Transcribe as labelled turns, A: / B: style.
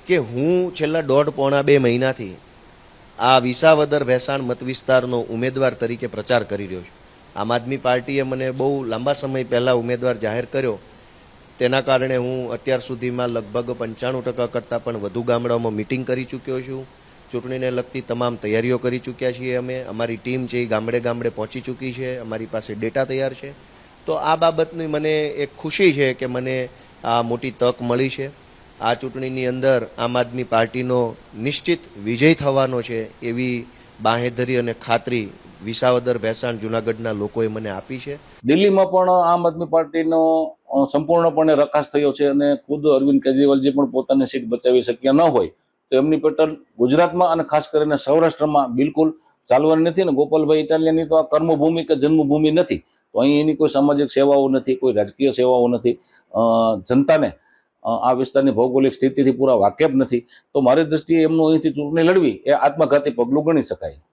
A: કે હું છેલ્લા 1.5-2 મહિનાથી આ વિસાવદર ભેસાણ મત વિસ્તારનો ઉમેદવાર તરીકે પ્રચાર કરી રહ્યો છું. આમ આદમી પાર્ટીએ મને બહુ લાંબા સમય પહેલાં ઉમેદવાર જાહેર કર્યો. તેના કારણે હું અત્યાર સુધીમાં લગભગ 95% કરતાં પણ વધુ ગામડાઓમાં મિટિંગ કરી ચૂક્યો છું. ચૂંટણીને લગતી તમામ તૈયારીઓ કરી ચૂક્યા છીએ અમે. અમારી ટીમ છે એ ગામડે ગામડે પહોંચી ચૂકી છે. અમારી પાસે ડેટા તૈયાર છે. તો આ બાબતની મને એક ખુશી છે કે મને આ મોટી તક મળી છે. આ ચૂંટણીની અંદર આમ આદમી પાર્ટીનો નિશ્ચિત વિજય થવાનો છે એવી બાંહેધરી અને ખાતરી વિસાવદર ભેસાણ જૂનાગઢના લોકોએ મને આપી છે.
B: દિલ્હીમાં પણ આમ આદમી પાર્ટીનો સંપૂર્ણપણે રકાસ થયો છે અને ખુદ અરવિંદ કેજરીવાલજી પણ પોતાની સીટ બચાવી શક્યા ન હોય તો એમની પેટર્ન ગુજરાતમાં અને ખાસ કરીને સૌરાષ્ટ્રમાં બિલકુલ ચાલવાની નથી. ને ગોપાલભાઈ ઇટાલિયાની તો આ કર્મભૂમિ કે જન્મભૂમિ નથી, તો અહીં એની કોઈ સામાજિક સેવાઓ નથી, કોઈ રાજકીય સેવાઓ નથી, જનતાને આ વિસ્તારની ભૌગોલિક સ્થિતિથી પૂરા વાકેફ નથી. તો મારી દ્રષ્ટિએ એમનું અહીંથી ચૂંટણી લડવી એ આત્મઘાતી પગલું ગણી શકાય.